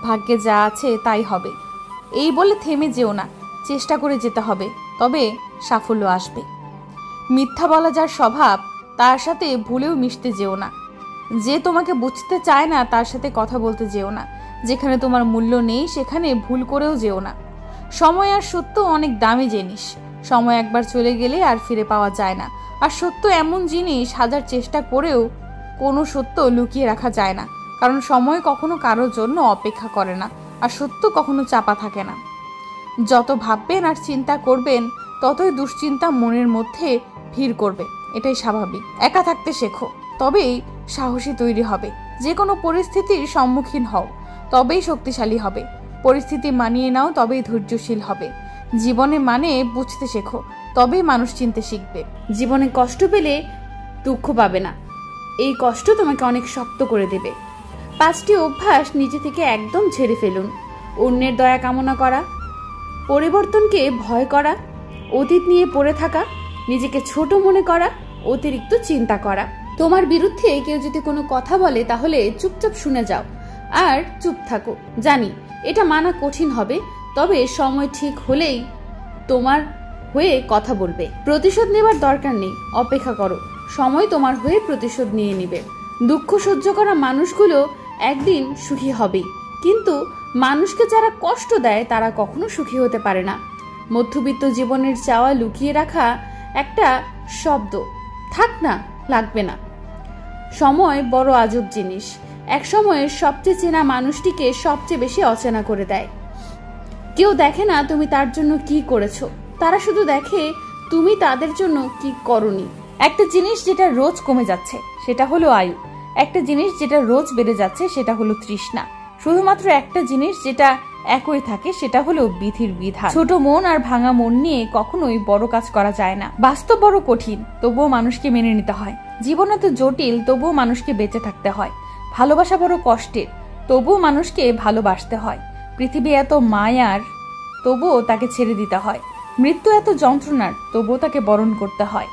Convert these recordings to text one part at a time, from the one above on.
ভাগ্যে যা আছে তাই হবে এই বলে থেমে যেও না, চেষ্টা করে যেতে হবে, তবে সাফল্য আসবে। মিথ্যা বলা যার স্বভাব তার সাথে ভুলেও মিশতে যেও না। যে তোমাকে বুঝতে চায় না তার সাথে কথা বলতে যেও না। যেখানে তোমার মূল্য নেই সেখানে ভুল করেও যেও না। সময় আর সত্য অনেক দামি জিনিস। সময় একবার চলে গেলে আর ফিরে পাওয়া যায় না। আর সত্য এমন জিনিস, হাজার চেষ্টা করেও কোনো সত্য লুকিয়ে রাখা যায় না, কারণ সময় কখনো কারোর জন্য অপেক্ষা করে না, আর সত্য কখনো চাপা থাকে না। যত ভাববেন আর চিন্তা করবেন ততই দুশ্চিন্তা মনের মধ্যে ভিড় করবে, এটাই স্বাভাবিক। একা থাকতে শেখো, তবেই সাহসী তৈরি হবে। যে কোনো পরিস্থিতির সম্মুখীন হও, তবেই শক্তিশালী হবে। পরিস্থিতি মানিয়ে নাও, তবেই ধৈর্যশীল হবে। জীবনে মানে বুঝতে শেখো, তবেই মানুষ চিনতে শিখবে। জীবনে কষ্ট পেলে দুঃখ পাবে না, এই কষ্ট তোমাকে অনেক শক্ত করে দেবে। 5টি অভ্যাস নিজে থেকে একদম ঝেড়ে ফেলুন। অন্যের দয়া কামনা করা, পরিবর্তনকে ভয় করা, অতীত নিয়ে পড়ে থাকা, নিজেকে ছোট মনে করা, অতিরিক্ত চিন্তা করা। তোমার বিরুদ্ধে কেউ যদি কোনো কথা বলে তাহলে চুপচাপ শুনে যাও আর চুপ থাকো। জানি এটা মানা কঠিন হবে, তবে সময় ঠিক হলেই তোমার হয়ে কথা বলবে। প্রতিশোধ নেবার দরকার নেই, অপেক্ষা করো, সময় তোমার হয়ে প্রতিশোধ নিয়ে নিবে। দুঃখ সহ্য করা মানুষগুলো একদিন সুখী হবেই, কিন্তু মানুষকে যারা কষ্ট দেয় তারা কখনো সুখী হতে পারে না। মধ্যবিত্ত জীবনের চাওয়া লুকিয়ে রাখা একটা শব্দ, থাক না, লাগবে না। সময় বড় আজব জিনিস, এক সময়ের সবচেয়ে চেনা মানুষটিকে সবচেয়ে বেশি অচেনা করে দেয়। কেউ দেখে না তুমি তার জন্য কি করেছো, তারা শুধু দেখে তুমি তাদের জন্য কি করনি। একটা জিনিস যেটা রোজ কমে যাচ্ছে সেটা হলো আয়ু। একটা জিনিস যেটা রোজ বেড়ে যাচ্ছে সেটা হলো তৃষ্ণা। শুধুমাত্র একটা জিনিস যেটা একই থাকে সেটা হলো বিধির বিধান। ছোট মন আর ভাঙা মন নিয়ে কখনোই বড় কাজ করা যায় না। বাস্তব বড় কঠিন, তবুও মানুষকে মেনে নিতে হয়। জীবন এত জটিল, তবুও মানুষকে বেঁচে থাকতে হয়। ভালোবাসা বড় কষ্টের, তবুও মানুষকে ভালোবাসতে হয়। পৃথিবী এত মায়ার, তবুও তাকে ছেড়ে দিতে হয়। মৃত্যু এত যন্ত্রণার, তবুও তাকে বরণ করতে হয়।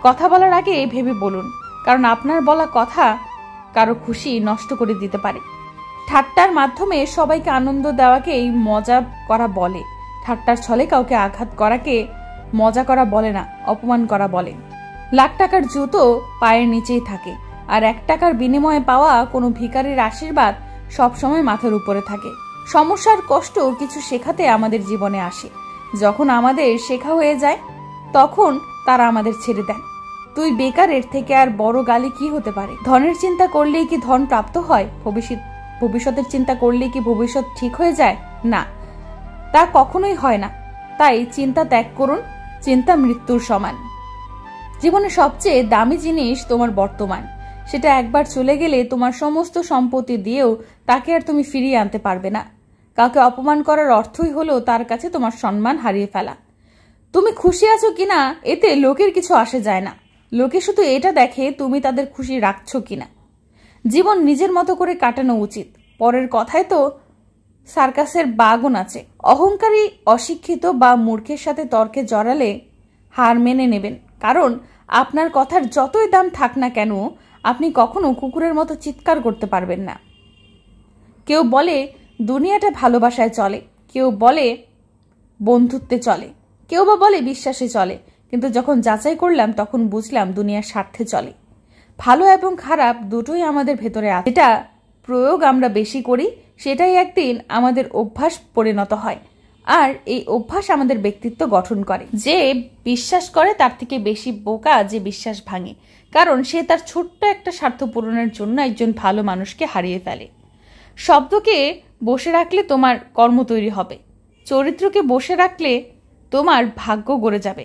কথা বলার আগে ভেবে বলুন, কারণ আপনার বলা কথা কারো খুশি নষ্ট করে দিতে পারে। ঠাট্টার মাধ্যমে সবাইকে আনন্দ দেওয়াকেই মজা করা বলে। ঠাট্টার ছলে কাউকে আঘাত করাকে মজা করা বলে না, অপমান করা বলে। লাখ টাকার জুতো পায়ের নিচেই থাকে, আর 1 টাকার বিনিময়ে পাওয়া কোনো ভিখারির আশীর্বাদ সবসময় মাথার উপরে থাকে। সমস্যার কষ্ট কিছু শেখাতে আমাদের জীবনে আসে। যখন আমাদের শেখা হয়ে যায় তখন তারা আমাদের ছেড়ে দেন। তুই বেকারের থেকে আর বড় গালি কি হতে পারে? ধনের চিন্তা করলেই কি ধন প্রাপ্ত হয়? ভবিষ্যতের চিন্তা করলেই কি ভবিষ্যৎ ঠিক হয়ে যায়? না, তা কখনোই হয় না। তাই চিন্তা ত্যাগ করুন, চিন্তা মৃত্যুর সমান। জীবনে সবচেয়ে দামি জিনিস তোমার বর্তমান। সেটা একবার চলে গেলে তোমার সমস্ত সম্পত্তি দিয়েও তাকে আর তুমি ফিরিয়ে আনতে পারবে না। কাউকে অপমান করার অর্থই হলো তার কাছে তোমার সম্মান হারিয়ে ফেলা। তুমি খুশি আছো কিনা এতে লোকের কিছু আসে যায় না। লোকে শুধু এটা দেখে তুমি তাদের খুশি রাখছো কিনা। জীবন নিজের মতো করে কাটানো উচিত। পরের কথায় তো সার্কাসের বাগন আছে। অহংকারী, অশিক্ষিত বা মূর্খের সাথে তর্কে জড়ালে হার মেনে নেবেন, কারণ আপনার কথার যতই দাম থাক না কেন আপনি কখনো কুকুরের মতো চিৎকার করতে পারবেন না। কেউ বলে দুনিয়াটা ভালোবাসায় চলে, কেউ বলে বন্ধুত্বে চলে, কেউ বা বলে বিশ্বাসে চলে, কিন্তু যখন যাচাই করলাম তখন বুঝলাম দুনিয়ার স্বার্থে চলে। ভালো এবং খারাপ দুটোই আমাদের ভেতরে আছে। যেটা প্রয়োগ আমরা বেশি করি সেটাই একদিন আমাদের অভ্যাস পরিণত হয়, আর এই অভ্যাস আমাদের ব্যক্তিত্ব গঠন করে। যে বিশ্বাস করে তার থেকে বেশি বোকা যে বিশ্বাস ভাঙে, কারণ সে তার ছোট্ট একটা স্বার্থ পূরণের জন্য একজন ভালো মানুষকে হারিয়ে ফেলে। শব্দকে বসে রাখলে তোমার কর্ম তৈরি হবে, চরিত্রকে বসে রাখলে তোমার ভাগ্য গড়ে যাবে।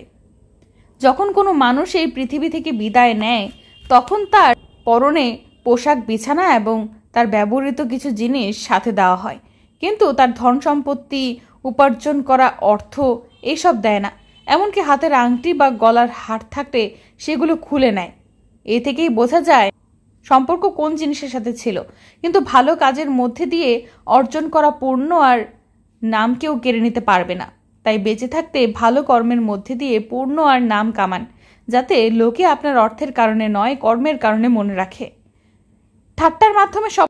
যখন কোনো মানুষ এই পৃথিবী থেকে বিদায় নেয় তখন তার পরনে পোশাক, বিছানা এবং তার ব্যবহৃত কিছু জিনিস সাথে দেওয়া হয়, কিন্তু তার ধন সম্পত্তি, উপার্জন করা অর্থ এইসব দেয় না। এমনকি হাতের আংটি বা গলার হার থাকলে সেগুলো খুলে নেয়। এ থেকেই বোঝা যায় সম্পর্ক কোন জিনিসের সাথে ছিল। কিন্তু ভালো কাজের মধ্যে দিয়ে অর্জন করা পূর্ণ আর নাম কেউ কেড়ে নিতে পারবে না। তাই বেঁচে থাকতে ভালো কর্মের মধ্যে দিয়ে পূর্ণ আর নাম কামান, যাতে লোকে আপনার অর্থের কারণে নয় কর্মের কারণে মনে রাখে। ঠাট্টার মাধ্যমে সব